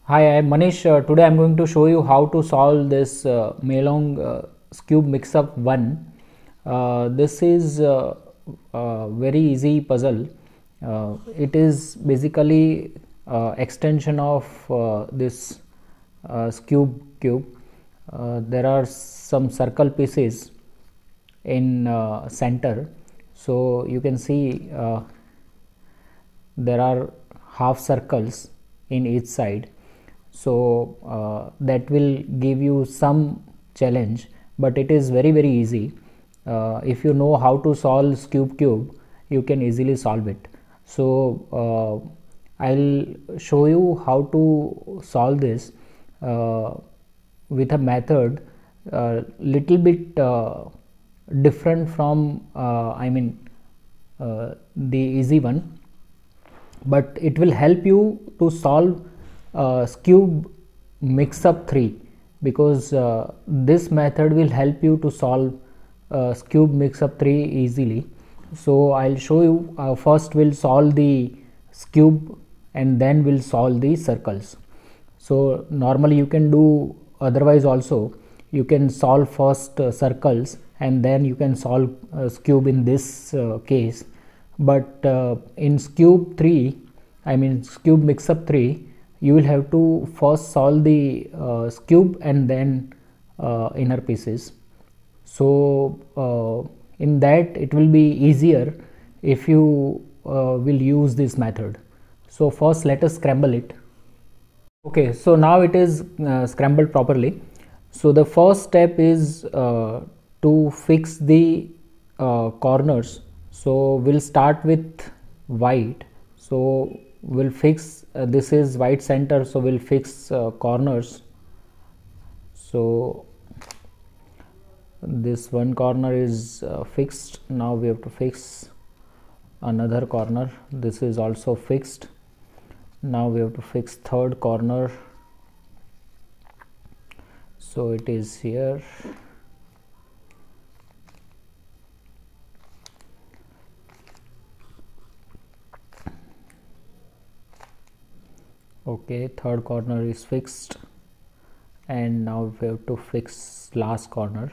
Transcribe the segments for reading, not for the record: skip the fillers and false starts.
Hi, I'm Manish. Today I'm going to show you how to solve this Melong cube mix-up 1. This is a very easy puzzle. It is basically extension of this cube. There are some circle pieces in center, so you can see there are half circles in each side, so that will give you some challenge, but it is very easy. If you know how to solve cube, you can easily solve it. So I'll show you how to solve this with a method little bit different from the easy one, but it will help you to solve cube mix-up 3, because this method will help you to solve cube mix-up 3 easily. So I'll show you. First we'll solve the cube and then we'll solve the circles. So normally you can do otherwise also. You can solve first circles and then you can solve cube in this case, but in cube 3, cube mix-up 3, you will have to first solve the cube and then inner pieces. So in that it will be easier if you will use this method. So first let us scramble it. Okay, so now it is scrambled properly. So the first step is to fix the corners. So we'll start with white. So we'll fix this is white center, so we'll fix corners. So this one corner is fixed. Now we have to fix another corner. This is also fixed. Now we have to fix third corner. So it is here. Okay, third corner is fixed, and now we have to fix last corner,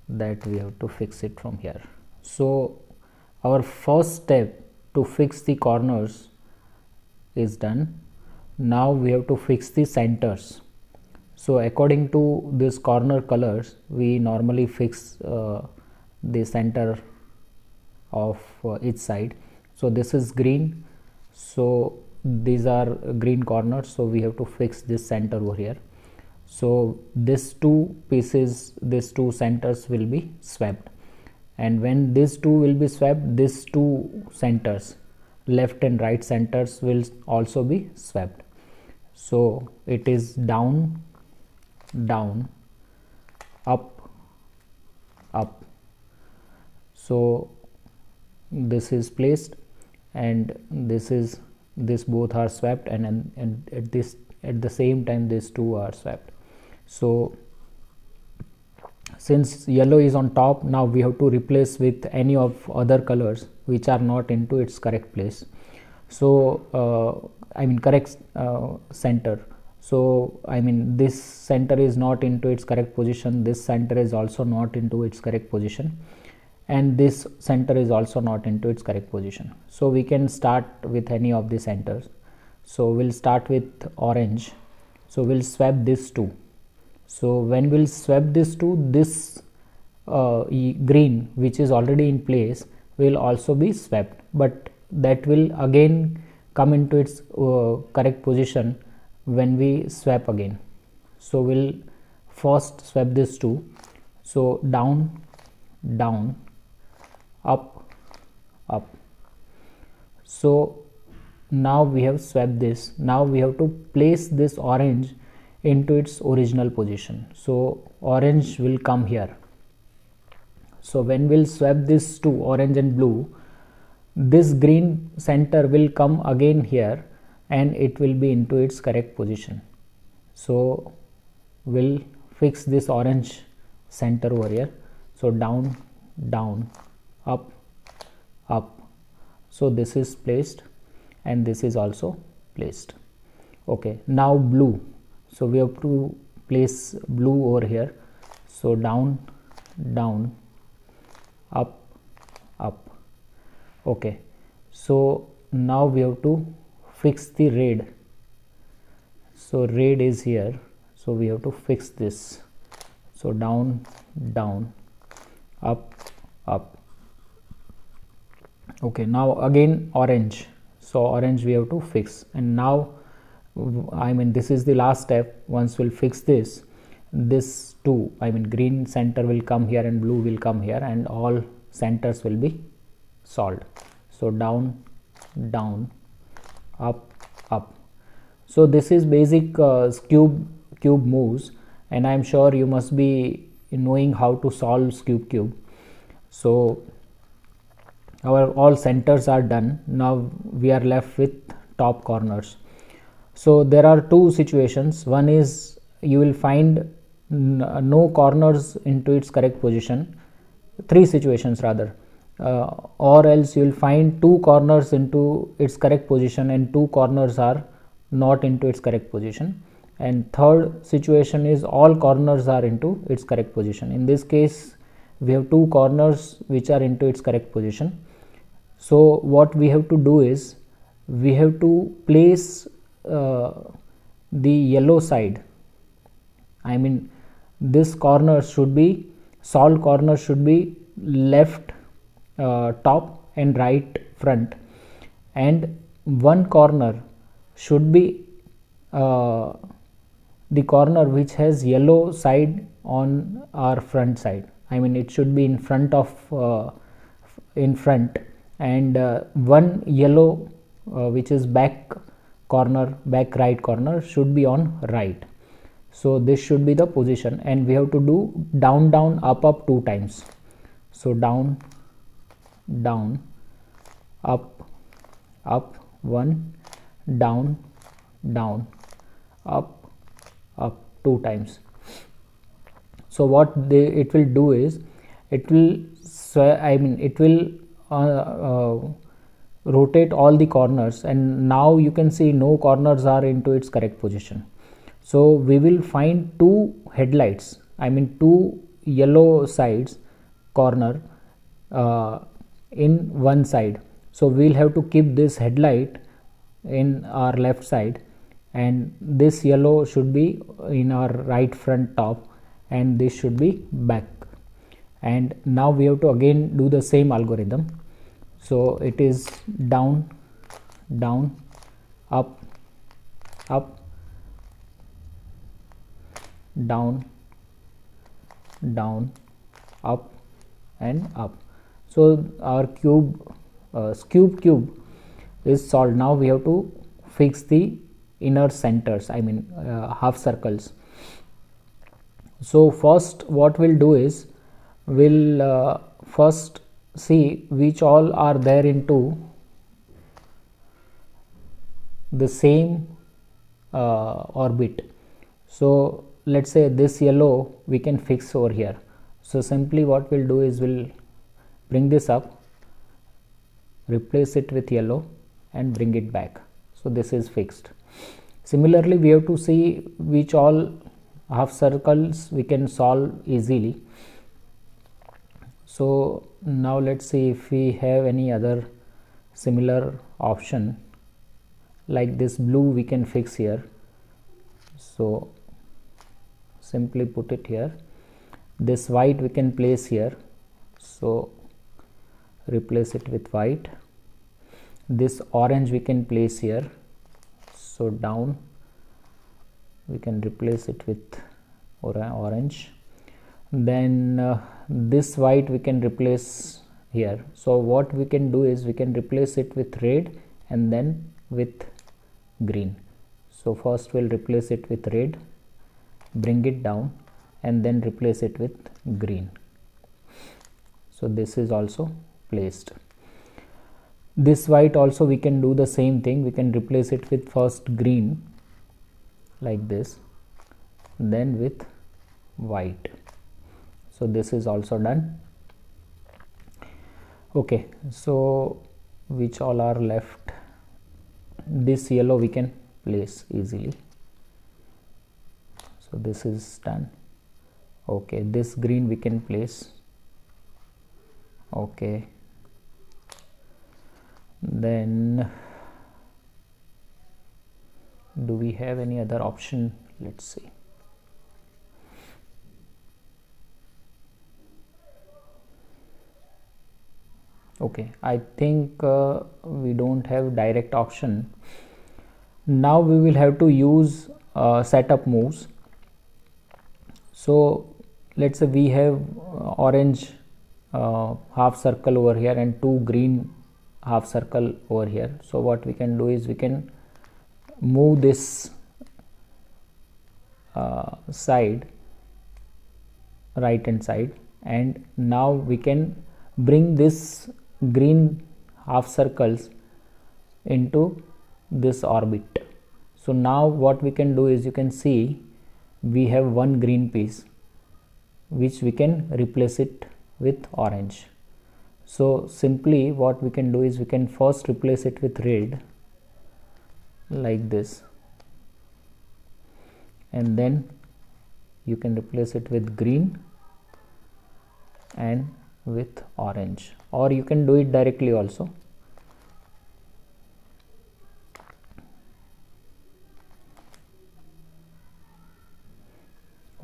that we have to fix it from here. So our first step to fix the corners is done. Now we have to fix the centers. So according to this corner colors, we normally fix the center of each side. So this is green, so these are green corners, so we have to fix this center over here. So this two pieces, these two centers will be swept, and when these two will be swept, these two centers, left and right centers, will also be swept. So it is down, down, up, up. So this is placed, and this both are swept, and at the same time these two are swept. So since yellow is on top, now we have to replace with any of other colors which are not into its correct place. So correct center. So this center is not into its correct position, this center is also not into its correct position, and this center is also not into its correct position. So we can start with any of the centers. So we'll start with orange. So we'll swap this two. So when we'll swap this two, this green which is already in place will also be swept, but that will again come into its correct position when we swap again. So we'll first swap this two. So down, down, up, up. So now we have swept this. Now we have to place this orange into its original position. So orange will come here. So when we'll swap this to orange and blue, this green center will come again here, and it will be into its correct position. So we'll fix this orange center over here. So down, down, up, up. So this is placed, and this is also placed. Okay, now blue. So we have to place blue over here. So down, down, up, up. Okay, so now we have to fix the red. So red is here, so we have to fix this. So down, down, up, up. Okay, now again orange. So orange we have to fix, and now I mean this is the last step. Once we'll fix this, this two, I mean green center will come here and blue will come here, and all centers will be solved. So down, down, up, up. So this is basic cube moves, and I am sure you must be knowing how to solve cube. So our all centers are done. Now we are left with top corners. So there are two situations. One is you will find no corners into its correct position. Three situations rather. Or else you will find two corners into its correct position and two corners are not into its correct position. And third situation is all corners are into its correct position. In this case we have two corners which are into its correct position. So what we have to do is we have to place the yellow side. I mean this corner should be, solved corner should be left top and right front, and one corner should be the corner which has yellow side on our front side. I mean it should be in front of in front, and one yellow which is back corner, back right corner should be on right. So this should be the position, and we have to do down, down, up, up 2 times. So down, down, up, up 1, down, down, up, up 2 times. So what it will do is it will rotate all the corners, and now you can see no corners are into its correct position. So we will find two headlights, I mean two yellow sides corner in one side. So we'll have to keep this headlight in our left side, and this yellow should be in our right front top, and this should be back. And now we have to again do the same algorithm. So it is down, down, up, up, down, down, up and up. So our cube is solved. Now we have to fix the inner centers, I mean half circles. So first what we'll do is we'll first see which all are there into the same orbit. So let's say this yellow we can fix over here. So simply what we'll do is we'll bring this up, replace it with yellow and bring it back. So this is fixed. Similarly we have to see which all half circles we can solve easily. So now let's see if we have any other similar option, like this blue we can fix here. So simply put it here. This white we can place here, so replace it with white. This orange we can place here, so down we can replace it with orange. Then this white we can replace here. So what we can do is we can replace it with red and then with green. So first we'll replace it with red, bring it down and then replace it with green. So this is also placed. This white also we can do the same thing. We can replace it with first green like this, then with white. So this is also done. Okay, so which all are left? This yellow we can place easily. So this is done. Okay, this green we can place. Okay, then do we have any other option? Let's see. Okay, I think we don't have direct option. Now we will have to use setup moves. So let's say we have orange half circle over here and two green half circle over here. So what we can do is we can move this side, right hand side, and now we can bring this green half circles into this orbit. So now what we can do is, you can see we have one green piece which we can replace it with orange. So simply what we can do is, we can first replace it with red like this, and then you can replace it with green and with orange, or you can do it directly also.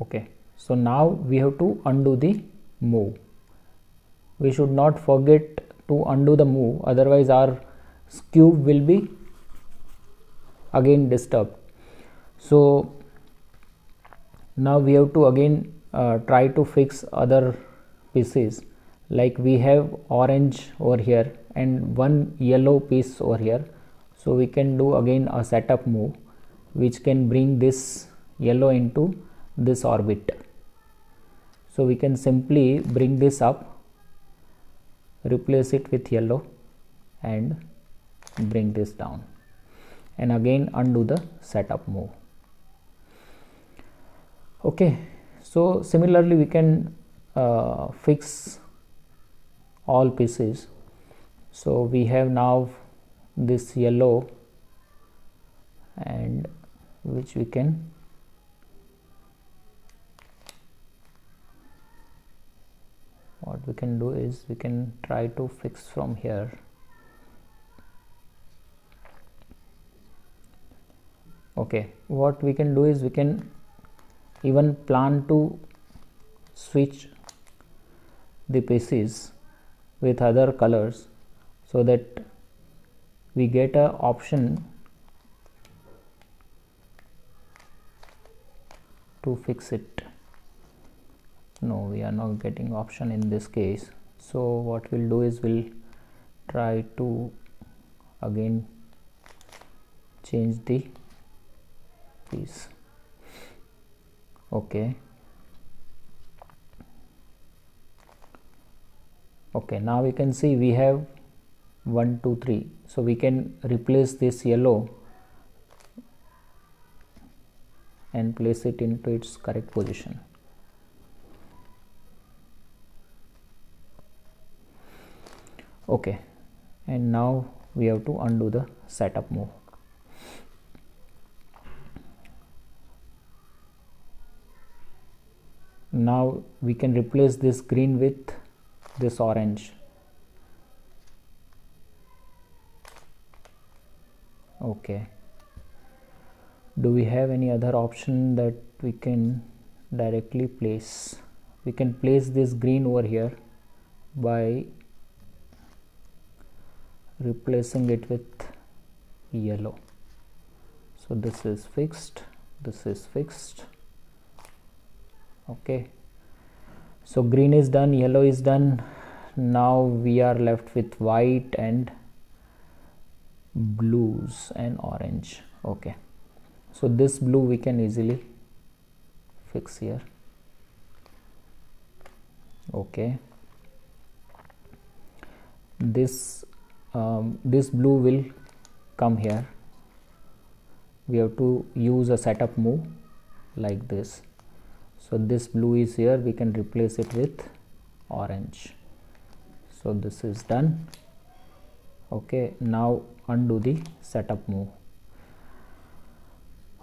Okay, so now we have to undo the move. We should not forget to undo the move, otherwise our cube will be again disturbed. So now we have to again try to fix other pieces. Like we have orange over here and one yellow piece over here, so we can do again a setup move which can bring this yellow into this orbit. So we can simply bring this up, replace it with yellow, and bring this down, and again undo the setup move. Okay, so similarly we can fix all pieces. So we have now this yellow, and which we can what we can do is, we can try to fix from here. Okay, what we can do is, we can even plan to switch the pieces with other colors, so that we get a option to fix it. No, we are not getting option in this case. So what we'll do is, we'll try to again change the piece. Okay, now we can see we have 1 2 3, so we can replace this yellow and place it into its correct position. Okay, and now we have to undo the setup move. Now we can replace this green with this orange. Okay, do we have any other option that we can directly place? We can place this green over here by replacing it with yellow. So this is fixed, this is fixed. Okay, so green is done, yellow is done. Now we are left with white and blues and orange. Okay, so this blue we can easily fix here. Okay, this blue will come here. We have to use a setup move like this. So this blue is here, we can replace it with orange. So this is done. Okay, now undo the setup move.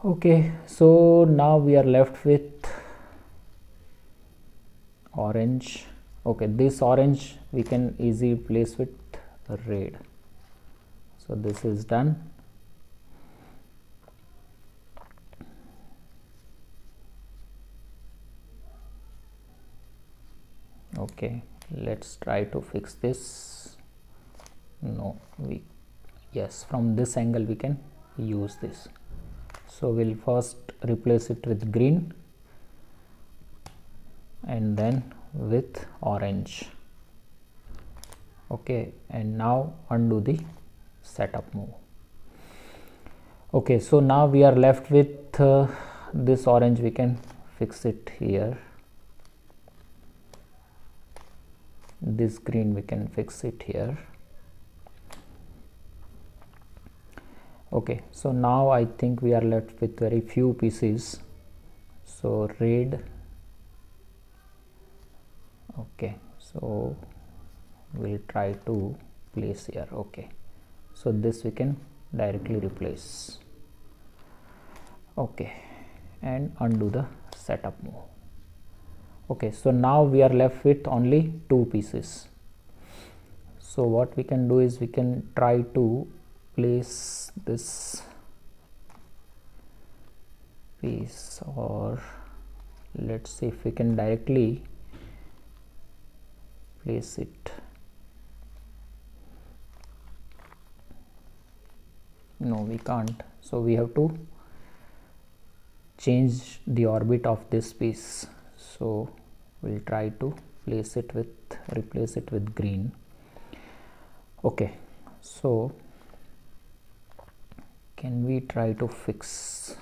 Okay, so now we are left with orange. Okay, this orange we can easily replace with red. So this is done. Okay, let's try to fix this. No, yes, from this angle we can use this. So we'll first replace it with green and then with orange. Okay, and now undo the setup move. Okay, so now we are left with this orange. We can fix it here. This green we can fix it here. Okay, so now I think we are left with very few pieces. So red. Okay, so we'll try to place here. Okay, so this we can directly replace. Okay, and undo the setup move. Okay, so now we are left with only two pieces. So what we can do is we can try to place this piece, or let's see if we can directly place it. No, we can't. So we have to change the orbit of this piece. So we'll try to replace it with green. Okay, so can we try to fix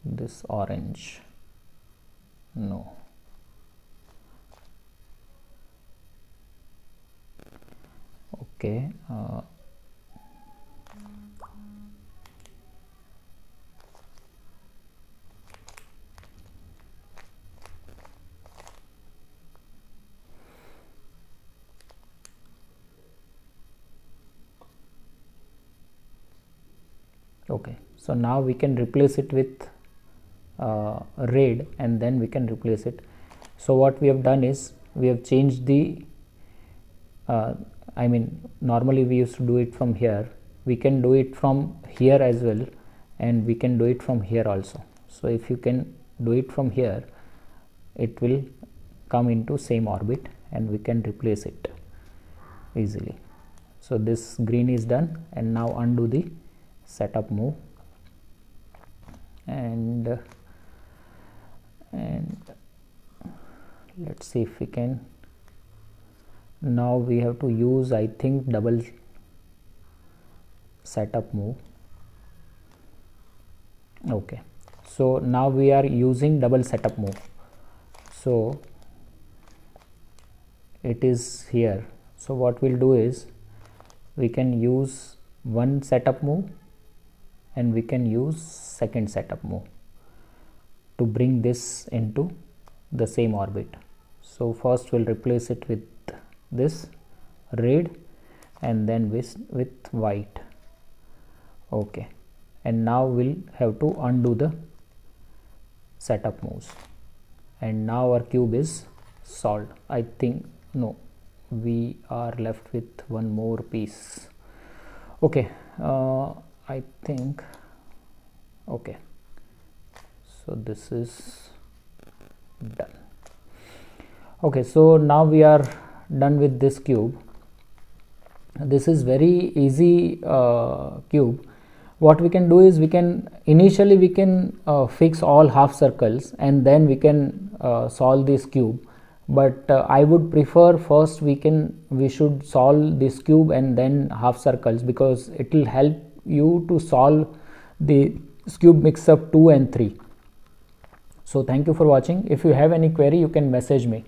this orange? No. Okay, okay, so now we can replace it with red, and then we can replace it. So what we have done is we have changed the normally we used to do it from here. We can do it from here as well, and we can do it from here also. So if you can do it from here, it will come into same orbit and we can replace it easily. So this green is done, and now undo the setup move, and let's see if we can. Now we have to use, I think, double setup move. Okay, so now we are using double setup move. So it is here. So what we'll do is we can use one setup move and we can use second setup move to bring this into the same orbit. So first we'll replace it with this red and then with white. Okay, and now we'll have to undo the setup moves, and now our cube is solved. I think, no, we are left with one more piece. Okay, I think, okay, so this is done. Okay, so now we are done with this cube. This is very easy cube. What we can do is we can initially fix all half circles, and then we can solve this cube. But I would prefer first we should solve this cube and then half circles, because it will help you to solve the cube mix up 2 and 3. So thank you for watching. If you have any query, you can message me.